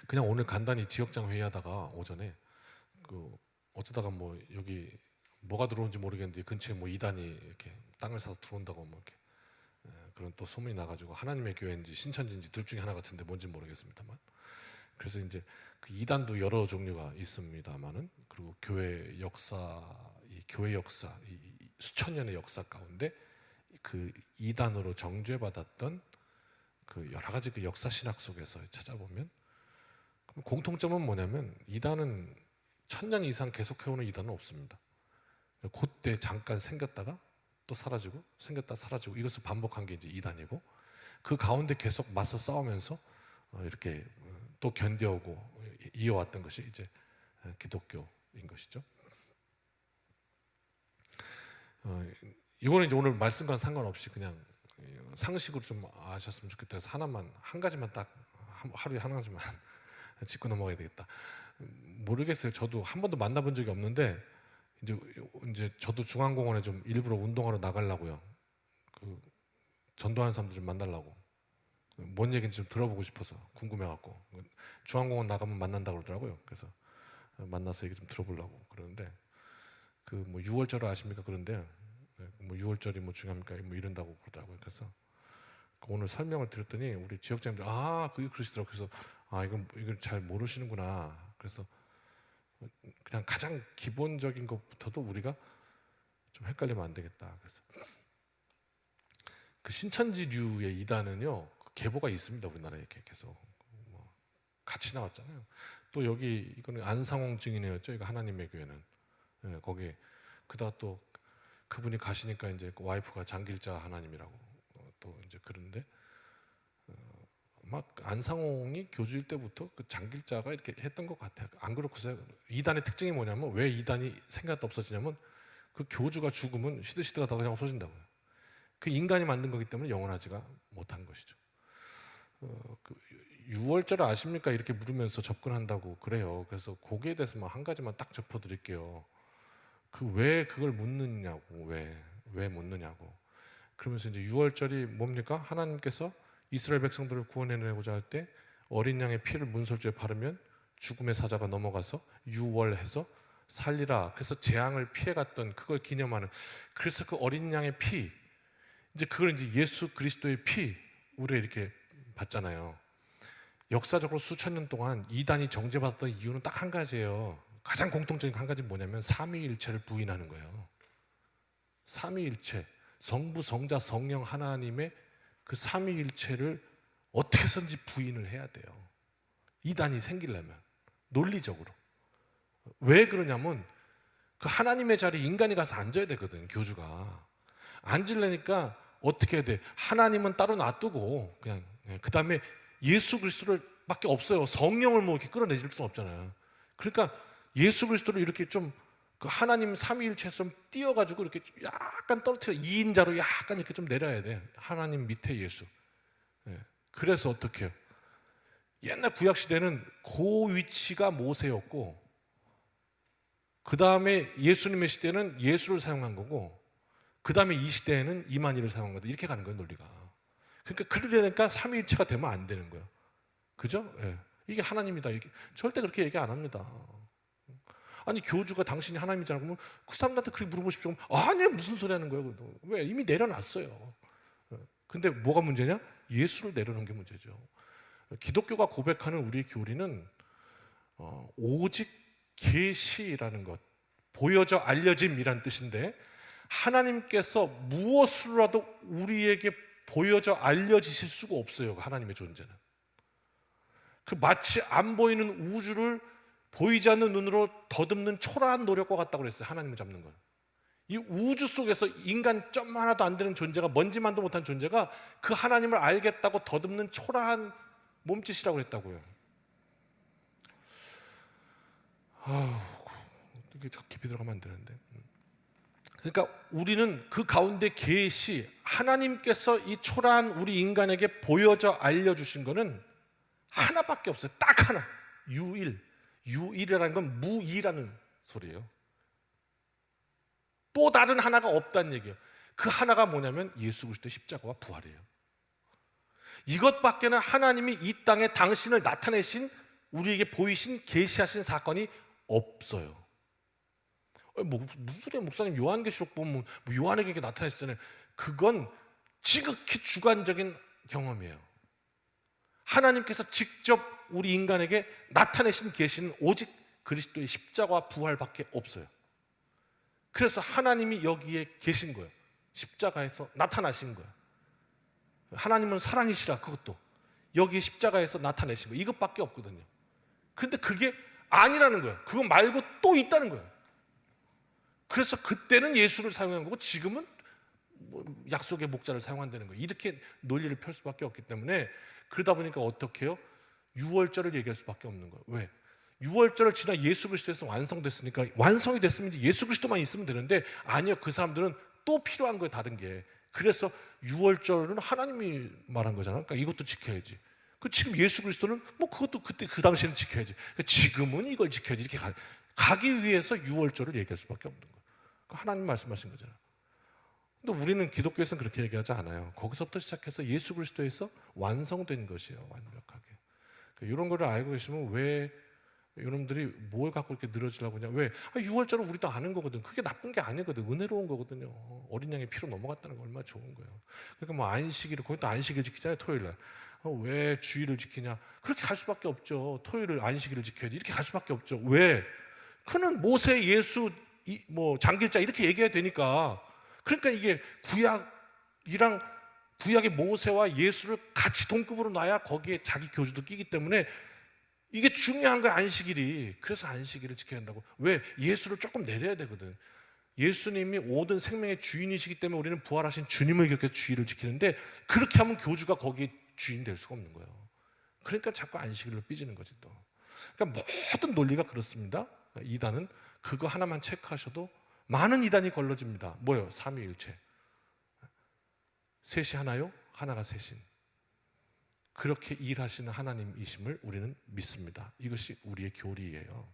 그냥 오늘 간단히 지역장 회의하다가 오전에 어쩌다가 뭐 여기 뭐가 들어온지 모르겠는데 근처에 뭐 이단이 이렇게 땅을 사서 들어온다고 뭐 이렇게 그런 또 소문이 나가지고 하나님의 교회인지 신천지인지 둘 중에 하나 같은데 뭔지 모르겠습니다만, 그래서 이제 그 이단도 여러 종류가 있습니다만은, 그리고 교회 역사, 이 수천 년의 역사 가운데 그 이단으로 정죄받았던 그 여러 가지 그 역사 신학 속에서 찾아보면 공통점은 뭐냐면, 이단은 1000년 이상 계속해오는 이단은 없습니다. 그때 잠깐 생겼다가 또 사라지고 생겼다 사라지고 이것을 반복한 게 이제 이단이고, 그 가운데 계속 맞서 싸우면서 이렇게 또 견뎌오고 이어왔던 것이 이제 기독교인 것이죠. 이거는 이제 오늘 말씀과는 상관없이 그냥 상식으로 좀 아셨으면 좋겠다 해서 한 가지만 딱 하루에 한 가지만 짚고 넘어가야 되겠다. 모르겠어요. 저도 한 번도 만나본 적이 없는데 이제 저도 중앙공원에 좀 일부러 운동하러 나가려고요. 그 전도하는 사람들 좀 만나려고. 뭔 얘기인지 좀 들어보고 싶어서 궁금해갖고 중앙공원 나가면 만난다고 그러더라고요. 그래서 만나서 얘기 좀 들어보려고 그러는데, 그 뭐 6월절 아십니까? 그런데 뭐 6월절이 뭐 중요합니까? 뭐 이런다고 그러더라고요. 그래서 오늘 설명을 드렸더니 우리 지역장님들 그게 그러시더라고요. 그래서 이걸 잘 모르시는구나. 그래서 그냥 가장 기본적인 것부터도 우리가 좀 헷갈리면 안 되겠다. 그래서 그 신천지류의 이단은요, 계보가 있습니다. 우리나라에 이렇게 계속 뭐 같이 나왔잖아요. 또 여기 이거는 안상홍 증인회였죠. 이거 하나님의 교회는. 거기 그다가 또 그분이 가시니까 이제 그 와이프가 장길자 하나님이라고 또 이제 그런데 막 안상홍이 교주일 때부터 그 장길자가 이렇게 했던 것 같아요. 안 그렇고서요. 이단의 특징이 뭐냐면, 왜 이단이 생각도 없어지냐면 그 교주가 죽으면 시들시들하다가 그냥 없어진다고요. 그 인간이 만든 거기 때문에 영원하지가 못한 것이죠. 그 6월절 아십니까? 이렇게 물으면서 접근한다고 그래요. 그래서 거기에 대해서 뭐 한 가지만 딱 짚어드릴게요. 왜 그걸 묻느냐고, 왜 묻느냐고. 그러면서 이제 6월절이 뭡니까? 하나님께서 이스라엘 백성들을 구원해내고자 할 때 어린 양의 피를 문설주에 바르면 죽음의 사자가 넘어가서 유월해서 살리라. 그래서 재앙을 피해갔던 그걸 기념하는. 그래서 그 어린 양의 피, 이제 그걸 이제 예수 그리스도의 피 우리가 이렇게 봤잖아요. 역사적으로 수천 년 동안 이단이 정죄받았던 이유는 딱 한 가지예요. 가장 공통적인 한 가지는 뭐냐면 삼위일체를 부인하는 거예요. 삼위일체, 성부, 성자, 성령 하나님의 그 삼위일체를 어떻게 해서든지 부인을 해야 돼요. 이단이 생기려면 논리적으로. 왜 그러냐면 그 하나님의 자리에 인간이 가서 앉아야 되거든. 교주가 앉으려니까 어떻게 해야 돼? 하나님은 따로 놔두고 그냥 그 다음에 예수 그리스도를 밖에 없어요. 성령을 뭐 이렇게 끌어내줄 수는 없잖아요. 그러니까 예수 그리스도를 이렇게 좀 그 하나님 삼위일체에서 좀 띄어가지고 이렇게 약간 떨어뜨려 2인자로 약간 이렇게 좀 내려야 돼. 하나님 밑에 예수. 그래서 어떻게 해요? 옛날 구약 시대는 그 위치가 모세였고, 그 다음에 예수님의 시대는 예수를 사용한 거고, 그 다음에 이 시대에는 이만희를 사용한 거다. 이렇게 가는 거예요, 논리가. 그러니까 그러려니까 삼위일체가 되면 안 되는 거예요. 그죠? 이게 하나님이다. 이렇게 절대 그렇게 얘기 안 합니다. 아니 교주가 당신이 하나님이잖아. 그러면 그 사람들한테 그렇게 물어보십시오. 아니 무슨 소리 하는 거예요? 왜? 이미 내려놨어요. 근데 뭐가 문제냐? 예수를 내려놓은 게 문제죠. 기독교가 고백하는 우리의 교리는 오직 계시라는 것, 보여져 알려짐이란 뜻인데, 하나님께서 무엇으로라도 우리에게 보여져 알려지실 수가 없어요. 하나님의 존재는. 그 마치 안 보이는 우주를 보이지 않는 눈으로 더듬는 초라한 노력과 같다고 그랬어요. 하나님을 잡는 건. 이 우주 속에서 인간 점 하나도 안 되는 존재가, 먼지만도 못한 존재가 그 하나님을 알겠다고 더듬는 초라한 몸짓이라고 그랬다고요. 이게 깊이 들어가면 안 되는데. 그러니까 우리는 그 가운데 계시, 하나님께서 이 초라한 우리 인간에게 보여져 알려주신 거는 하나밖에 없어요. 딱 하나. 유일이라는 건 무이라는 소리예요. 또 다른 하나가 없다는 얘기예요. 그 하나가 뭐냐면 예수 그리스도의 십자가와 부활이에요. 이것밖에는 하나님이 이 땅에 당신을 나타내신 우리에게 보이신 계시하신 사건이 없어요. 무슨 목사님 요한계시록 보면 뭐 요한에게 나타나셨잖아요. 그건 지극히 주관적인 경험이에요. 하나님께서 직접 우리 인간에게 나타내신 계시는 오직 그리스도의 십자가와 부활밖에 없어요. 그래서 하나님이 여기에 계신 거예요. 십자가에서 나타나신 거예요. 하나님은 사랑이시라. 그것도 여기 십자가에서 나타내신 거예요. 이것밖에 없거든요. 그런데 그게 아니라는 거예요. 그거 말고 또 있다는 거예요. 그래서 그때는 예수를 사용한 거고 지금은 뭐 약속의 목자를 사용한다는 거예요. 이렇게 논리를 펼 수밖에 없기 때문에, 그러다 보니까 어떻게 해요? 유월절을 얘기할 수밖에 없는 거예요. 왜? 유월절을 지나 예수 그리스도에서 완성됐으니까, 완성이 됐으면 이제 예수 그리스도만 있으면 되는데, 아니요, 그 사람들은 또 필요한 거예요. 다른 게. 그래서 유월절은 하나님이 말한 거잖아요. 그러니까 이것도 지켜야지. 그 지금 예수 그리스도는 뭐 그것도 그때 그 당시에는 지켜야지. 그러니까 지금은 이걸 지켜야지. 이렇게 가기 위해서 유월절을 얘기할 수밖에 없는 거예요. 하나님 말씀하신 거잖아요. 근데 우리는 기독교에서는 그렇게 얘기하지 않아요. 거기서부터 시작해서 예수 그리스도에서 완성된 것이에요. 완벽하게. 그러니까 이런 거를 알고 계시면 왜 여러분들이 뭘 갖고 이렇게 늘어지려고 하냐. 왜? 유월절은 우리도 아는 거거든. 그게 나쁜 게 아니거든. 은혜로운 거거든요. 어린 양의 피로 넘어갔다는 거 얼마나 좋은 거예요. 그러니까 뭐 안식일을, 거기도 안식일 지키잖아요. 토요일날. 왜 주일을 지키냐. 그렇게 갈 수밖에 없죠. 토요일을 안식일을 지켜야지. 이렇게 갈 수밖에 없죠. 왜? 그는 모세, 예수, 뭐 장길자 이렇게 얘기해야 되니까. 그러니까 이게 구약이랑 구약의 모세와 예수를 같이 동급으로 놔야 거기에 자기 교주도 끼기 때문에 이게 중요한 거야, 안식일이. 그래서 안식일을 지켜야 한다고. 왜? 예수를 조금 내려야 되거든. 예수님이 모든 생명의 주인이시기 때문에 우리는 부활하신 주님을 기억해서 주일을 지키는데, 그렇게 하면 교주가 거기에 주인 될 수가 없는 거예요. 그러니까 자꾸 안식일로 삐지는 거지 또. 그러니까 모든 논리가 그렇습니다. 이단은 그거 하나만 체크하셔도 많은 이단이 걸러집니다. 뭐요? 삼위일체. 셋이 하나요? 하나가 셋인. 그렇게 일하시는 하나님이심을 우리는 믿습니다. 이것이 우리의 교리예요.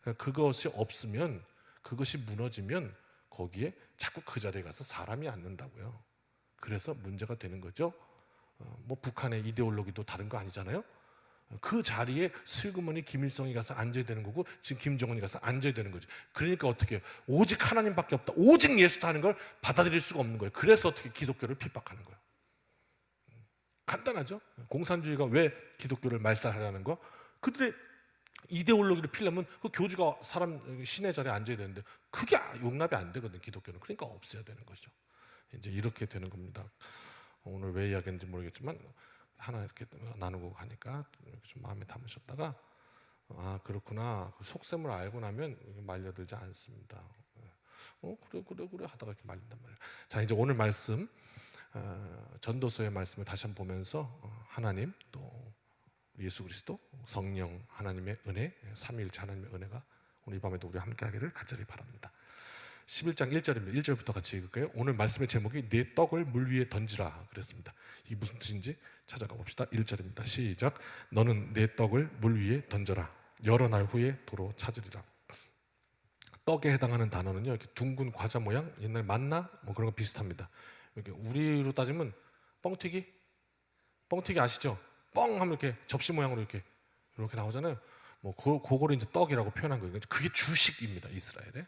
그러니까 그것이 없으면, 그것이 무너지면 거기에 자꾸 그 자리에 가서 사람이 앉는다고요. 그래서 문제가 되는 거죠. 뭐 북한의 이데올로기도 다른 거 아니잖아요. 그 자리에 슬그머니 김일성이 가서 앉아야 되는 거고, 지금 김정은이 가서 앉아야 되는 거죠. 그러니까 어떻게 해요? 오직 하나님밖에 없다, 오직 예수다 하는 걸 받아들일 수가 없는 거예요. 그래서 어떻게 기독교를 핍박하는 거예요. 간단하죠. 공산주의가 왜 기독교를 말살하려는 거? 그들의 이데올로기를 피려면 그 교주가 사람 신의 자리에 앉아야 되는데 그게 용납이 안 되거든, 기독교는. 그러니까 없애야 되는 거죠. 이제 이렇게 되는 겁니다. 오늘 왜 이야기했는지 모르겠지만 하나 이렇게 나누고 가니까 좀 마음에 담으셨다가, 아 그렇구나, 그 속셈을 알고 나면 말려들지 않습니다. 그래 하다가 이렇게 말린단 말이에요. 자, 이제 오늘 말씀, 전도서의 말씀을 다시 한번 보면서 하나님, 또 예수 그리스도, 성령 하나님의 은혜, 삼위일체 하나님의 은혜가 오늘 이 밤에도 우리와 함께 하기를 간절히 바랍니다. 11장 1절입니다. 1절부터 같이 읽을까요? 오늘 말씀의 제목이 내 떡을 물 위에 던지라 그랬습니다. 이게 무슨 뜻인지 찾아가 봅시다. 1절입니다. 시작. 너는 내 떡을 물 위에 던져라. 여러 날 후에 도로 찾으리라. 떡에 해당하는 단어는요, 이렇게 둥근 과자 모양, 옛날 만나 뭐 그런 거 비슷합니다. 이렇게 우리로 따지면 뻥튀기 아시죠? 뻥 하면 이렇게 접시 모양으로 이렇게 나오잖아요. 뭐 그거를 이제 떡이라고 표현한 거예요. 그게 주식입니다, 이스라엘에.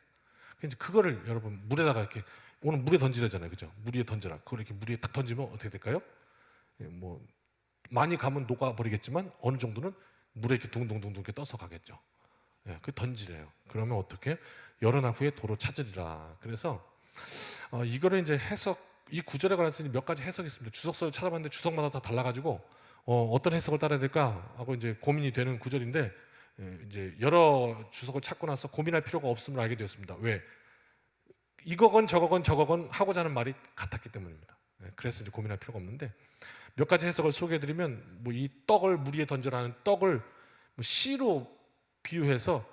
이제 그거를 여러분 물에다가 이렇게, 오늘 물에 던지라잖아요, 그죠? 물 위에 던져라. 그걸 이렇게 물 위에 딱 던지면 어떻게 될까요? 뭐 많이 가면 녹아버리겠지만 어느 정도는 물에 이렇게 둥둥둥둥 이렇게 떠서 가겠죠. 그 던지래요. 그러면 어떻게? 여러 날 후에 도로 찾으리라. 그래서 이거를 이제 이 구절에 관해서 몇 가지 해석이 있습니다. 주석서를 찾아봤는데 주석마다 다 달라가지고 어떤 해석을 따라야 될까 하고 이제 고민이 되는 구절인데, 이제 여러 주석을 찾고 나서 고민할 필요가 없음을 알게 되었습니다. 왜? 이거건 저거건 하고자 하는 말이 같았기 때문입니다. 그래서 이제 고민할 필요가 없는데, 몇 가지 해석을 소개해드리면, 뭐 이 떡을 물 위에 던져라는 떡을 뭐 씨로 비유해서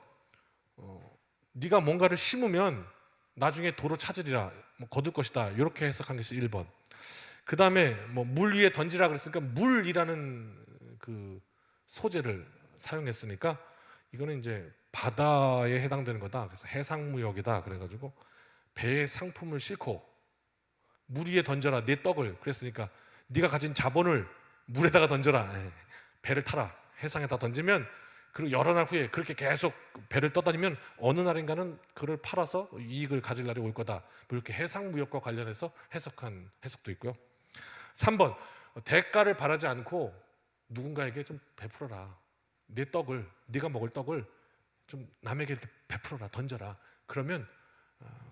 네가 뭔가를 심으면 나중에 도로 찾으리라, 뭐 거둘 것이다, 이렇게 해석한 것이 1번. 그 다음에 뭐 물 위에 던지라 그랬으니까 물이라는 그 소재를 사용했으니까 이거는 이제 바다에 해당되는 거다. 그래서 해상무역이다. 그래가지고 배에 상품을 싣고 물 위에 던져라, 내 떡을. 그랬으니까 네가 가진 자본을 물에다가 던져라, 배를 타라, 해상에다 던지면 그리고 여러 날 후에 그렇게 계속 배를 떠다니면 어느 날인가는 그를 팔아서 이익을 가질 날이 올 거다. 뭐 이렇게 해상무역과 관련해서 해석한 해석도 있고요. 3번, 대가를 바라지 않고 누군가에게 좀 베풀어라. 내 떡을, 네가 먹을 떡을 좀 남에게 이렇게 베풀어라, 던져라. 그러면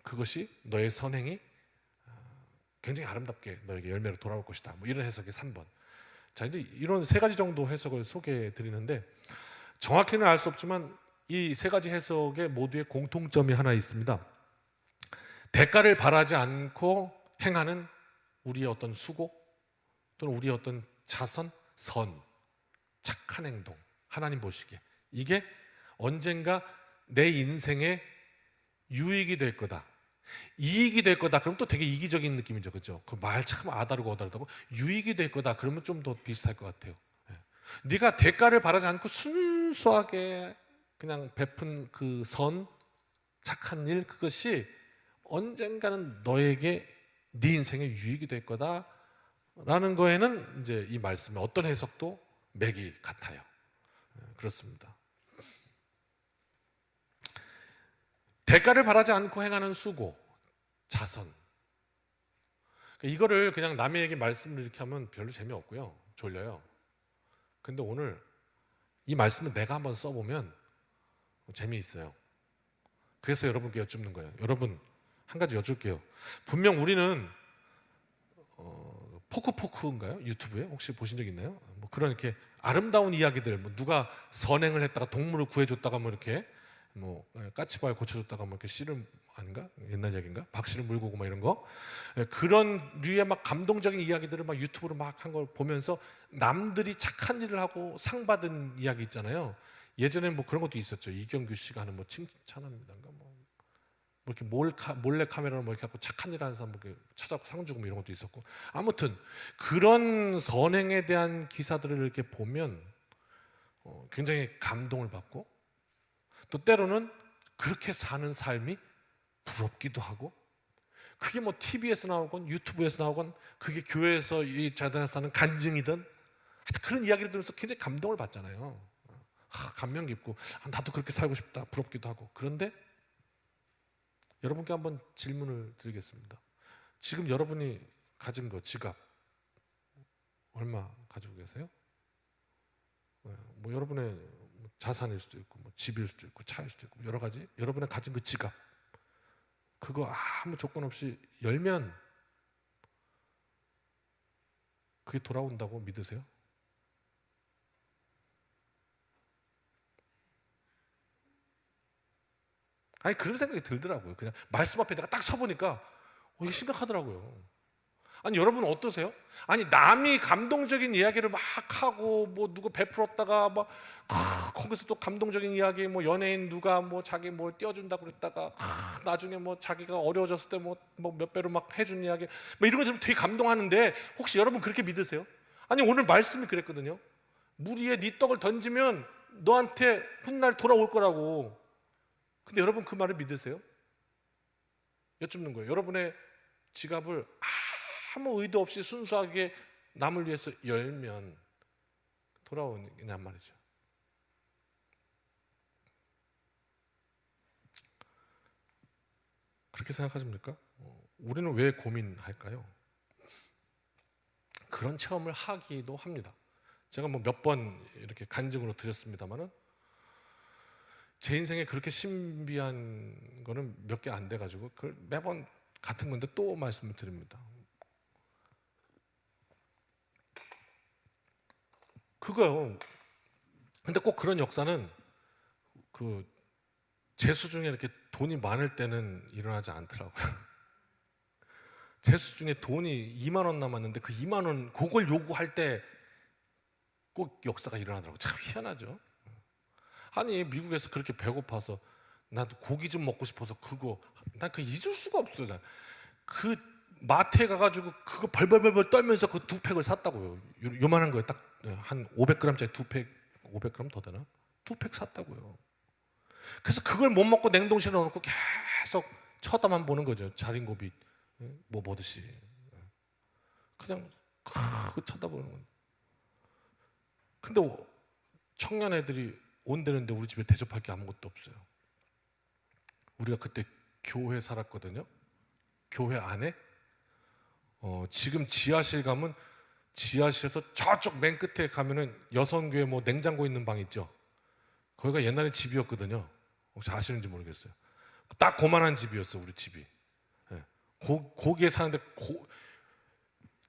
그것이 너의 선행이 굉장히 아름답게 너에게 열매로 돌아올 것이다. 뭐 이런 해석이 3번. 자, 이제 이런 세 가지 정도 해석을 소개해 드리는데 정확히는 알 수 없지만 이 세 가지 해석에 모두의 공통점이 하나 있습니다. 대가를 바라지 않고 행하는 우리의 어떤 수고 또는 우리의 어떤 자선, 선, 착한 행동, 하나님 보시기에 이게 언젠가 내 인생에 유익이 될 거다, 이익이 될 거다. 그럼 또 되게 이기적인 느낌이죠, 그렇죠? 그 말 참 아다르고 어다르다고. 유익이 될 거다. 그러면 좀 더 비슷할 것 같아요. 네가 대가를 바라지 않고 순수하게 그냥 베푼 그 선, 착한 일, 그것이 언젠가는 너에게 네 인생에 유익이 될 거다라는 거에는 이제 이 말씀에 어떤 해석도 맥이 같아요. 그렇습니다. 대가를 바라지 않고 행하는 수고, 자선. 이거를 그냥 남에게 말씀을 이렇게 하면 별로 재미없고요. 졸려요. 근데 오늘 이 말씀을 내가 한번 써보면 재미있어요. 그래서 여러분께 여쭙는 거예요. 여러분, 한 가지 여쭐게요. 분명 우리는 포크인가요? 유튜브에 혹시 보신 적 있나요? 뭐 그런 이렇게 아름다운 이야기들, 뭐 누가 선행을 했다가 동물을 구해줬다가 뭐 이렇게 뭐 까치발 고쳐줬다가 뭐 이렇게 씨를 아닌가? 옛날 얘기인가? 박씨를 물고 오고 막 이런 거, 그런 류의 막 감동적인 이야기들을 막 유튜브로 막 한 걸 보면서 남들이 착한 일을 하고 상 받은 이야기 있잖아요. 예전에 뭐 그런 것도 있었죠. 이경규 씨가 하는 뭐 칭찬합니다인가 뭐 이렇게 몰래 카메라로 뭐 이렇게 하고 착한 일 하는 사람 뭐 이렇게 찾아고 상 주고 뭐 이런 것도 있었고, 아무튼 그런 선행에 대한 기사들을 이렇게 보면 굉장히 감동을 받고 또 때로는 그렇게 사는 삶이 부럽기도 하고, 그게 뭐 TV에서 나오건 유튜브에서 나오건 그게 교회에서 이 재단에서 하는 간증이든 하여튼 그런 이야기를 들으면서 굉장히 감동을 받잖아요. 감명 깊고 나도 그렇게 살고 싶다, 부럽기도 하고. 그런데 여러분께 한번 질문을 드리겠습니다. 지금 여러분이 가진 거, 지갑 얼마 가지고 계세요? 뭐 여러분의 자산일 수도 있고 뭐 집일 수도 있고 차일 수도 있고 여러 가지, 여러분의 가진 그 지갑, 그거 아무 조건 없이 열면 그게 돌아온다고 믿으세요? 아니 그런 생각이 들더라고요. 그냥 말씀 앞에 내가 딱 서보니까 이게 심각하더라고요. 아니 여러분은 어떠세요? 아니 남이 감동적인 이야기를 막 하고 뭐 누구 베풀었다가 막 거기서 또 감동적인 이야기, 뭐 연예인 누가 뭐 자기 뭘 띄워준다고 그랬다가 나중에 뭐 자기가 어려워졌을 때 뭐 몇 배로 막 해준 이야기, 뭐 이런 거 들으면 되게 감동하는데 혹시 여러분 그렇게 믿으세요? 아니 오늘 말씀이 그랬거든요. 물 위에 네 떡을 던지면 너한테 훗날 돌아올 거라고. 근데 여러분 그 말을 믿으세요? 여쭙는 거예요. 여러분의 지갑을 아무 의도 없이 순수하게 남을 위해서 열면 돌아오느냐 말이죠. 그렇게 생각하십니까? 우리는 왜 고민할까요? 그런 체험을 하기도 합니다. 제가 뭐 몇 번 이렇게 간증으로 드렸습니다만은 제 인생에 그렇게 신비한 거는 몇 개 안 돼가지고 그걸 매번 같은 건데 또 말씀을 드립니다. 그거요. 근데 꼭 그런 역사는 그 재수 중에 이렇게 돈이 많을 때는 일어나지 않더라고요. 재수 중에 돈이 2만 원 남았는데 그 2만 원 그걸 요구할 때 꼭 역사가 일어나더라고요. 참 희한하죠. 아니 미국에서 그렇게 배고파서 나도 고기 좀 먹고 싶어서 그거 난 그 잊을 수가 없어요. 난 그 마트에 가가지고 그거 벌벌벌벌 떨면서 그 2팩을 샀다고요. 요만한 거에 딱 한 500g짜리 2팩, 500g 더 되나? 2팩 샀다고요. 그래서 그걸 못 먹고 냉동실에 넣어놓고 계속 쳐다만 보는 거죠. 자린고비 뭐 먹듯이 그냥 쳐다보는 거예요. 근데 청년 애들이 온대는데 우리 집에 대접할 게 아무것도 없어요. 우리가 그때 교회 살았거든요. 교회 안에 지금 지하실 가면 지하실에서 저쪽 맨 끝에 가면은 여성교회 뭐 냉장고 있는 방 있죠. 거기가 옛날에 집이었거든요. 혹시 아시는지 모르겠어요. 딱 고만한 집이었어 우리 집이. 예. 거기에 사는데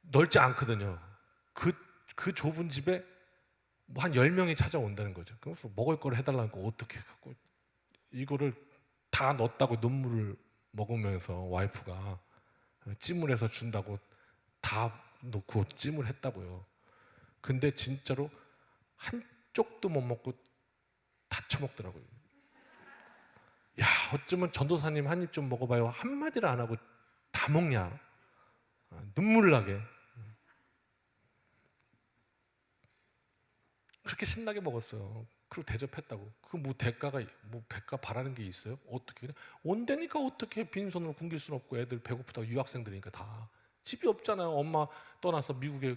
넓지 않거든요. 그 좁은 집에 뭐 한 10명이 찾아온다는 거죠. 그래서 먹을 거를 해달라니까 어떻게 갖고 이거를 다 넣었다고 눈물을 먹으면서 와이프가 찜을 해서 준다고 다 놓고 찜을 했다고요. 근데 진짜로 한쪽도 못 먹고 다 처먹더라고요. 야, 어쩌면 전도사님 한 입 좀 먹어봐요. 한마디를 안 하고 다 먹냐. 눈물 나게. 그렇게 신나게 먹었어요. 그리고 대접했다고. 그 뭐 대가가 뭐 백가 바라는 게 있어요? 어떻게 온다니까 어떻게 빈손으로 굶길 수는 없고 애들 배고프다고 유학생들이니까 다 집이 없잖아요. 엄마 떠나서 미국에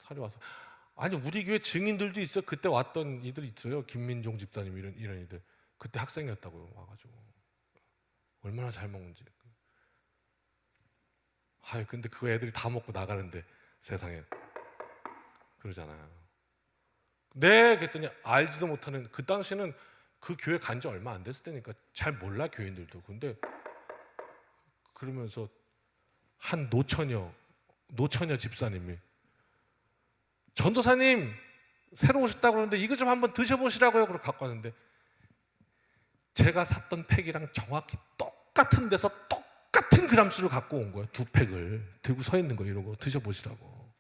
살이 와서. 아니 우리 교회 증인들도 있어요. 그때 왔던 이들 있어요. 김민종 집사님 이런 이들 그때 학생이었다고요. 와가지고 얼마나 잘 먹는지. 아유 근데 그 애들이 다 먹고 나가는데 세상에 그러잖아요. 네, 그랬더니 알지도 못하는 그 당시에는 그 교회 간 지 얼마 안 됐을 때니까 잘 몰라 교인들도. 근데 그러면서 한 노처녀 집사님이 전도사님 새로 오셨다고 그러는데 이거 좀 한번 드셔보시라고요. 그러고 갖고 왔는데 제가 샀던 팩이랑 정확히 똑같은 데서 똑같은 그람수를 갖고 온 거예요. 2팩을 들고 서 있는 거 이러고 드셔보시라고.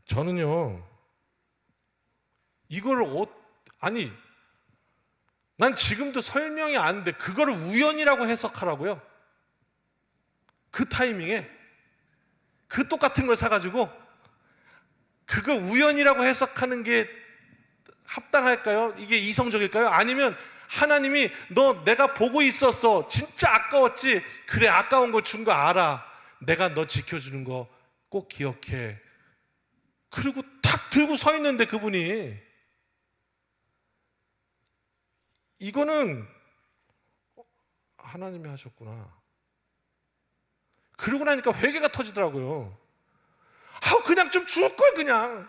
저는요 이걸 아니 난 지금도 설명이 안 돼. 그거를 우연이라고 해석하라고요. 그 타이밍에 그 똑같은 걸 사가지고 그걸 우연이라고 해석하는 게 합당할까요? 이게 이성적일까요? 아니면 하나님이 너 내가 보고 있었어. 진짜 아까웠지. 그래 아까운 거 준 거 알아. 내가 너 지켜주는 거 꼭 기억해. 그리고 탁 들고 서 있는데 그분이 이거는 하나님이 하셨구나. 그러고 나니까 회개가 터지더라고요. 그냥 좀 줄 걸 그냥.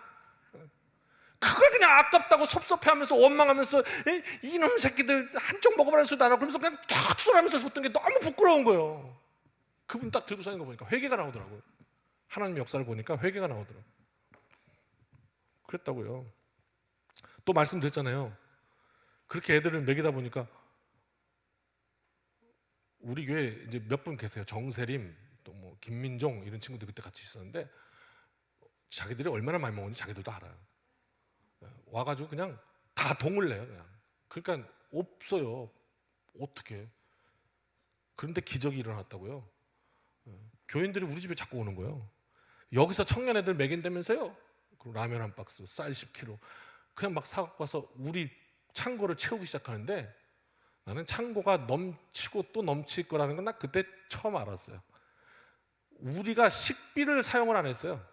그걸 그냥 아깝다고 섭섭해하면서 원망하면서 이놈 새끼들 한쪽 먹어보라는 소리도 안 하고 그러면서 그냥 툭툭하면서 줬던 게 너무 부끄러운 거예요. 그분 딱 들고 서 있는 거 보니까 회개가 나오더라고요. 하나님 역사를 보니까 회개가 나오더라고요. 그랬다고요. 또 말씀드렸잖아요. 그렇게 애들을 먹이다 보니까 우리 교회 이제 몇 분 계세요. 정세림, 또 뭐 김민종 이런 친구들 그때 같이 있었는데 자기들이 얼마나 많이 먹었는지 자기들도 알아요. 와가지고 그냥 다 동을 내요. 그냥. 그러니까 없어요. 어떻게? 그런데 기적이 일어났다고요. 교인들이 우리 집에 자꾸 오는 거예요. 여기서 청년 애들 먹인다면서요. 그리고 라면 한 박스, 쌀 10kg 그냥 막 사갖고 와서 우리 창고를 채우기 시작하는데 나는 창고가 넘치고 또 넘칠 거라는 건 나 그때 처음 알았어요. 우리가 식비를 사용을 안 했어요.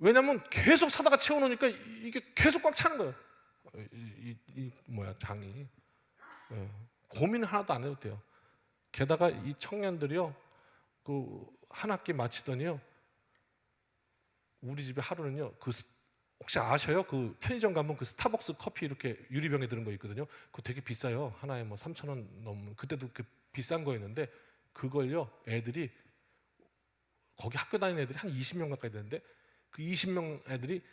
왜냐면 계속 사다가 채워놓으니까 이게 계속 꽉 차는 거예요. 장이. 고민 하나도 안 해도 돼요. 게다가 이 청년들이요, 한 학기 마치더니요, 우리 집에 하루는요, 혹시 아셔요? 그 편의점 가면 그 스타벅스 커피 이렇게 유리병에 드는 거 있거든요. 그거 되게 비싸요. 하나에 뭐 3,000원 넘는. 그때도 그 비싼 거였는데 그걸요, 애들이 거기 학교 다니는 애들이 한 20명 가까이 되는데 그 20명 애들이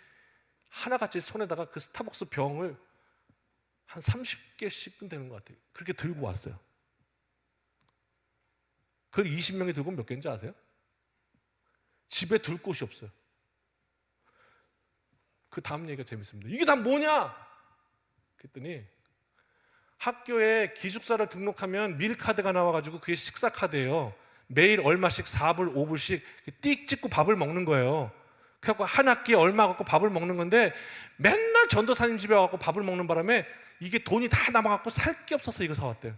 하나같이 손에다가 그 스타벅스 병을 한 30개씩은 되는 것 같아요. 그렇게 들고 왔어요. 그 20명이 들고 몇 개인지 아세요? 집에 둘 곳이 없어요. 그 다음 얘기가 재밌습니다. 이게 다 뭐냐? 그랬더니 학교에 기숙사를 등록하면 밀카드가 나와가지고 그게 식사카드예요. 매일 얼마씩 4불, 5불씩 띡 찍고 밥을 먹는 거예요. 그래갖고 한 학기에 얼마 갖고 밥을 먹는 건데 맨날 전도사님 집에 와갖고 밥을 먹는 바람에 이게 돈이 다 남아갖고 살 게 없어서 이거 사왔대요.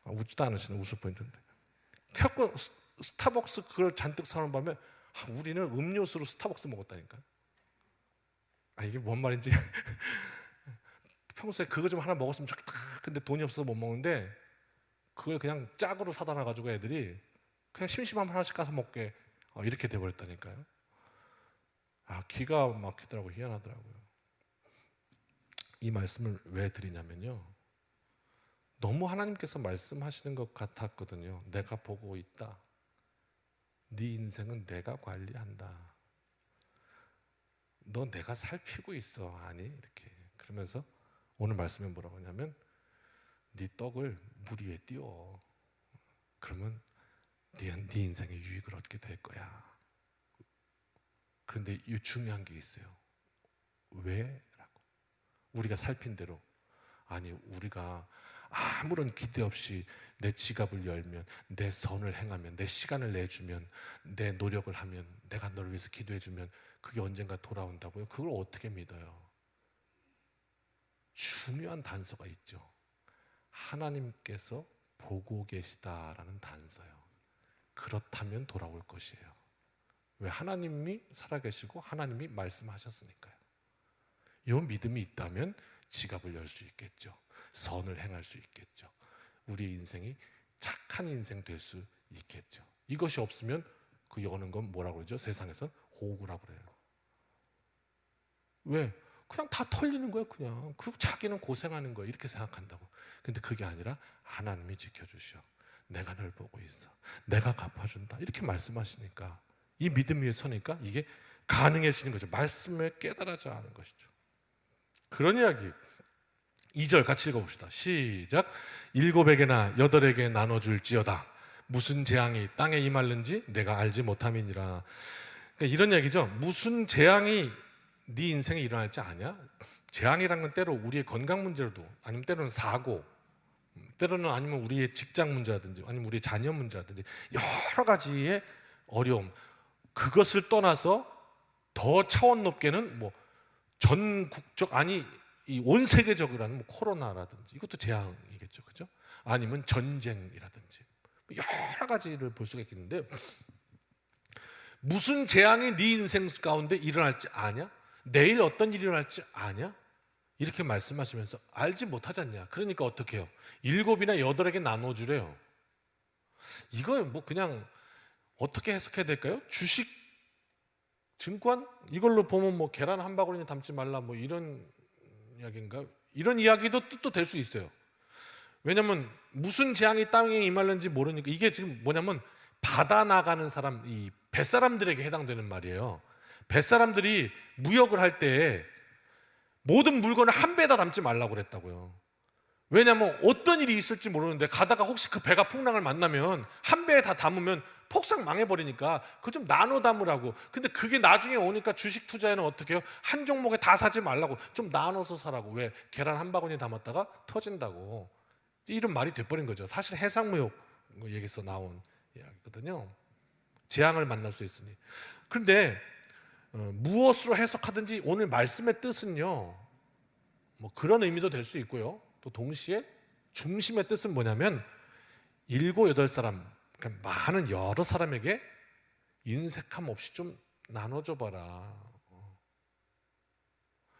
웃지도 않으시네. 웃을 뻔했는데. 그래갖고 스타벅스 그걸 잔뜩 사는 바람에 우리는 음료수로 스타벅스 먹었다니까. 이게 뭔 말인지 평소에 그거 좀 하나 먹었으면 좋겠다. 근데 돈이 없어서 못 먹는데 그걸 그냥 짝으로 사다 놔가지고 애들이 그냥 심심하면 하나씩 까서 먹게 이렇게 돼버렸다니까요. 기가 막히더라고요. 희한하더라고요. 이 말씀을 왜 드리냐면요, 너무 하나님께서 말씀하시는 것 같았거든요. 내가 보고 있다. 네 인생은 내가 관리한다. 너 내가 살피고 있어. 아니 이렇게 그러면서 오늘 말씀에 뭐라고 하냐면 네 떡을 물 위에 띄워. 그러면 네 인생에 유익을 얻게 될 거야. 그런데 이 중요한 게 있어요. 왜? 라고. 우리가 살핀 대로, 아니 우리가 아무런 기대 없이 내 지갑을 열면, 내 선을 행하면, 내 시간을 내주면, 내 노력을 하면, 내가 너를 위해서 기도해주면 그게 언젠가 돌아온다고요? 그걸 어떻게 믿어요? 중요한 단서가 있죠. 하나님께서 보고 계시다라는 단서요. 그렇다면 돌아올 것이에요. 왜? 하나님이 살아계시고 하나님이 말씀하셨으니까요. 이 믿음이 있다면 지갑을 열 수 있겠죠. 선을 행할 수 있겠죠. 우리의 인생이 착한 인생 될 수 있겠죠. 이것이 없으면 그 여는 건 뭐라고 그러죠? 세상에서 호구라고 그래요. 왜? 그냥 다 털리는 거예요. 그냥. 그리고 자기는 고생하는 거예요. 이렇게 생각한다고. 근데 그게 아니라 하나님이 지켜주셔. 내가 널 보고 있어. 내가 갚아준다. 이렇게 말씀하시니까, 이 믿음 위에 서니까 이게 가능해지는 거죠. 말씀에 깨달아져 하는 것이죠. 그런 이야기 2절 같이 읽어봅시다. 시작. 7에게나 8에게 나눠줄지어다. 무슨 재앙이 땅에 임할는지 내가 알지 못함이니라. 그러니까 이런 얘기죠. 무슨 재앙이 네 인생에 일어날지 아냐? 재앙이란 건 때로 우리의 건강 문제로도, 아니면 때로는 사고, 때로는 아니면 우리의 직장 문제라든지, 아니면 우리의 자녀 문제라든지 여러 가지의 어려움, 그것을 떠나서 더 차원 높게는 뭐 전국적, 아니 이 온 세계적이라는 코로나라든지, 이것도 재앙이겠죠, 그죠? 아니면 전쟁이라든지 여러 가지를 볼 수가 있겠는데, 무슨 재앙이 네 인생 가운데 일어날지 아냐? 내일 어떤 일이 일어날지 아냐? 이렇게 말씀하시면서 알지 못하잖냐? 그러니까 어떻게 해요? 7이나 8에게 나눠주래요. 이거 뭐 그냥 어떻게 해석해야 될까요? 주식, 증권? 이걸로 보면 뭐 계란 한 바구니 담지 말라, 뭐 이런 이야기인가? 이런 이야기도 뜻도 될 수 있어요. 왜냐면 무슨 재앙이 땅에 임할는지 모르니까. 이게 지금 뭐냐면 바다 나가는 사람, 이 뱃사람들에게 해당되는 말이에요. 뱃사람들이 무역을 할 때 모든 물건을 한 배에다 담지 말라고 그랬다고요. 왜냐면 어떤 일이 있을지 모르는데 가다가 혹시 그 배가 풍랑을 만나면 한 배에 다 담으면 폭삭 망해버리니까 그거 좀 나눠 담으라고. 근데 그게 나중에 오니까 주식 투자에는 어떻게 해요? 한 종목에 다 사지 말라고, 좀 나눠서 사라고. 왜? 계란 한 바구니 담았다가 터진다고. 이런 말이 돼버린 거죠. 사실 해상무역 얘기에서 나온 이야기거든요. 재앙을 만날 수 있으니. 그런데 무엇으로 해석하든지 오늘 말씀의 뜻은요, 뭐 그런 의미도 될 수 있고요, 또 동시에 중심의 뜻은 뭐냐면 7, 8사람, 그러니까 많은 여러 사람에게 인색함 없이 좀 나눠줘 봐라.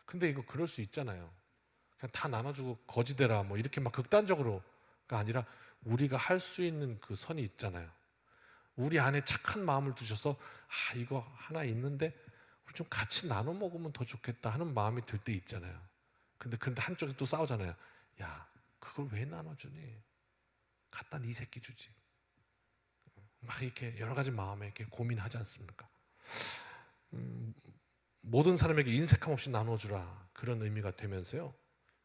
근데 이거 그럴 수 있잖아요. 그냥 다 나눠주고 거지대라 뭐 이렇게 막 극단적으로가 아니라 우리가 할 수 있는 그 선이 있잖아요. 우리 안에 착한 마음을 두셔서 이거 하나 있는데 우리 좀 같이 나눠 먹으면 더 좋겠다 하는 마음이 들 때 있잖아요. 근데 한쪽에서 또 싸우잖아요. 야, 그걸 왜 나눠주니? 갖다 네 새끼 주지. 막 이렇게 여러 가지 마음에 이렇게 고민하지 않습니까? 모든 사람에게 인색함 없이 나눠주라, 그런 의미가 되면서요,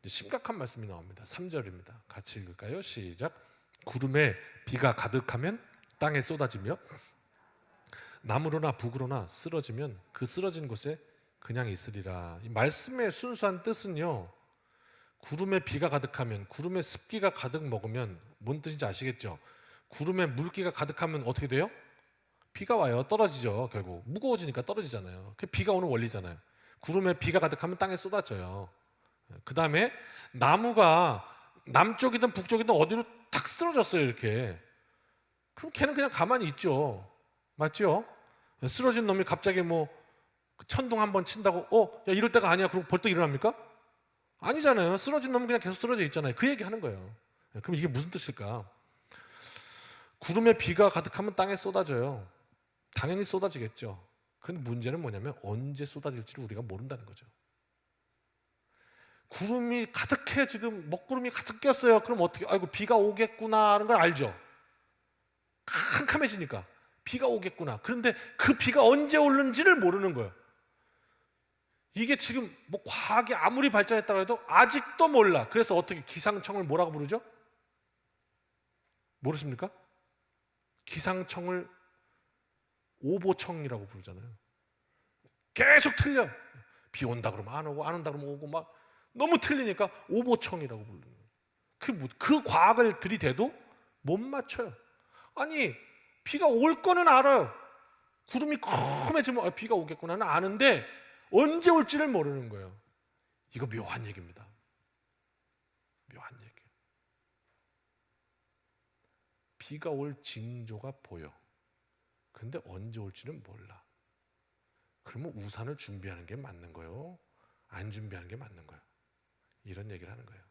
심각한 말씀이 나옵니다. 3절입니다. 같이 읽을까요? 시작. 구름에 비가 가득하면 땅에 쏟아지며 남으로나 북으로나 쓰러지면 그 쓰러진 곳에 그냥 있으리라. 이 말씀의 순수한 뜻은요, 구름에 비가 가득하면, 구름에 습기가 가득 먹으면 뭔 뜻인지 아시겠죠? 구름에 물기가 가득하면 어떻게 돼요? 비가 와요. 떨어지죠. 결국 무거워지니까 떨어지잖아요. 그게 비가 오는 원리잖아요. 구름에 비가 가득하면 땅에 쏟아져요. 그 다음에 나무가 남쪽이든 북쪽이든 어디로 탁 쓰러졌어요, 이렇게. 그럼 걔는 그냥 가만히 있죠. 맞죠? 쓰러진 놈이 갑자기 뭐 그 천둥 한 번 친다고 야 이럴 때가 아니야 그러고 벌떡 일어납니까? 아니잖아요. 쓰러진 놈은 그냥 계속 쓰러져 있잖아요. 그 얘기 하는 거예요. 그럼 이게 무슨 뜻일까? 구름에 비가 가득하면 땅에 쏟아져요. 당연히 쏟아지겠죠. 그런데 문제는 뭐냐면 언제 쏟아질지를 우리가 모른다는 거죠. 구름이 가득해, 지금 먹구름이 가득 꼈어요. 그럼 어떻게, 아이고 비가 오겠구나 하는 걸 알죠. 캄캄해지니까 비가 오겠구나. 그런데 그 비가 언제 오는지를 모르는 거예요. 이게 지금 뭐 과학이 아무리 발전했다고 해도 아직도 몰라. 그래서 어떻게 기상청을 뭐라고 부르죠? 모르십니까? 기상청을 오보청이라고 부르잖아요. 계속 틀려. 비 온다 그러면 안 오고, 안 온다 그러면 오고, 막 너무 틀리니까 오보청이라고 부르는 거예요. 그 과학을 들이대도 못 맞춰요. 아니 비가 올 거는 알아요. 구름이 컴해지면 비가 오겠구나는 아는데 언제 올지를 모르는 거예요. 이거 묘한 얘기입니다. 묘한 얘기. 비가 올 징조가 보여. 근데 언제 올지는 몰라. 그러면 우산을 준비하는 게 맞는 거예요? 안 준비하는 게 맞는 거예요? 이런 얘기를 하는 거예요.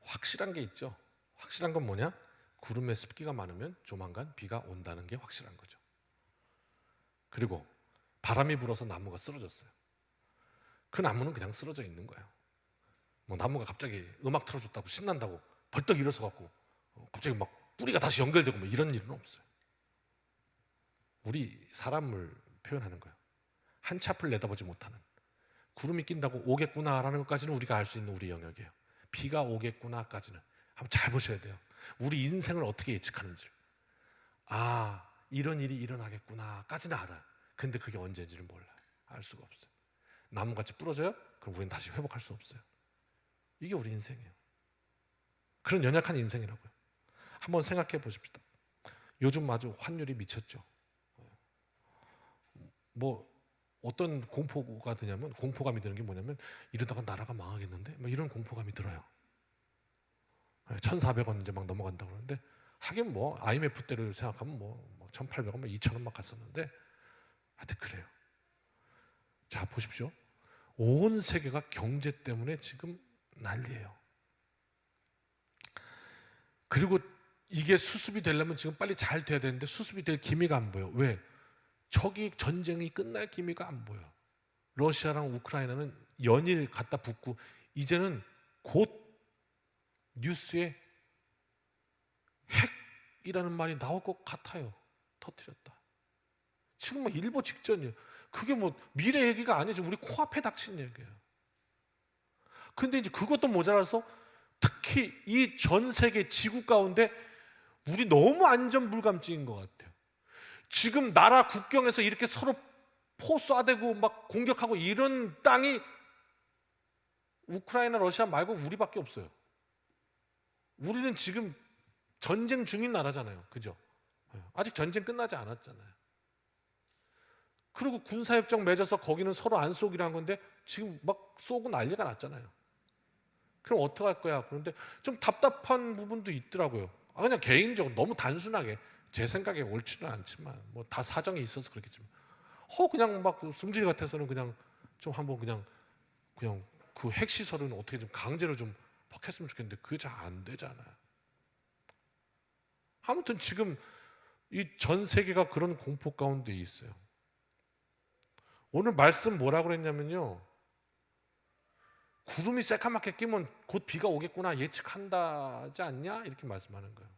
확실한 게 있죠. 확실한 건 뭐냐? 구름에 습기가 많으면 조만간 비가 온다는 게 확실한 거죠. 그리고 바람이 불어서 나무가 쓰러졌어요. 그 나무는 그냥 쓰러져 있는 거예요. 뭐 나무가 갑자기 음악 틀어줬다고 신난다고 벌떡 일어서 갖고 갑자기 막 뿌리가 다시 연결되고 뭐 이런 일은 없어요. 우리 사람을 표현하는 거예요. 한 치 앞을 내다보지 못하는, 구름이 낀다고 오겠구나라는 것까지는 우리가 알 수 있는 우리 영역이에요. 비가 오겠구나까지는 한번 잘 보셔야 돼요. 우리 인생을 어떻게 예측하는지. 아, 이런 일이 일어나겠구나까지는 알아요. 근데 그게 언제인지는 몰라요. 알 수가 없어요. 나무같이 부러져요? 그럼 우리는 다시 회복할 수 없어요. 이게 우리 인생이에요. 그런 연약한 인생이라고요. 한번 생각해 보십시다. 요즘 아주 환율이 미쳤죠. 뭐 어떤 공포가 드냐면, 공포감이 드는 게 뭐냐면 이러다가 나라가 망하겠는데 뭐 이런 공포감이 들어요. 1,400원 이제 막 넘어간다고 그러는데, 하긴 뭐 IMF 때를 생각하면 뭐 1,800원, 뭐 2,000원 막 갔었는데 하여튼 그래요. 자 보십시오. 온 세계가 경제 때문에 지금 난리예요. 그리고 이게 수습이 되려면 지금 빨리 잘 돼야 되는데 수습이 될 기미가 안 보여. 왜? 저기 전쟁이 끝날 기미가 안 보여. 러시아랑 우크라이나는 연일 갖다 붙고 이제는 곧 뉴스에 핵이라는 말이 나올 것 같아요. 터뜨렸다. 지금 뭐 일보 직전이에요. 그게 뭐 미래 얘기가 아니죠. 우리 코앞에 닥친 얘기예요. 근데 이제 그것도 모자라서 특히 이 전 세계 지구 가운데 우리 너무 안전불감증인 것 같아요. 지금 나라 국경에서 이렇게 서로 포 쏴대고 막 공격하고 이런 땅이 우크라이나, 러시아 말고 우리밖에 없어요. 우리는 지금 전쟁 중인 나라잖아요. 그죠? 아직 전쟁 끝나지 않았잖아요. 그리고 군사협정 맺어서 거기는 서로 안 쏘기로 한 건데 지금 막 쏘고 난리가 났잖아요. 그럼 어떡할 거야? 그런데 좀 답답한 부분도 있더라고요. 그냥 개인적으로 너무 단순하게, 제 생각에 옳지는 않지만 뭐 다 사정이 있어서 그렇겠지만 그냥 막 승질 같아서는 그냥 좀 한번 그냥 그 핵시설은 어떻게 좀 강제로 좀 했으면 좋겠는데 그게 잘 안 되잖아요. 아무튼 지금 이 전 세계가 그런 공포 가운데 있어요. 오늘 말씀 뭐라고 그랬냐면요, 구름이 새카맣게 끼면 곧 비가 오겠구나 예측한다지 않냐 이렇게 말씀하는 거예요.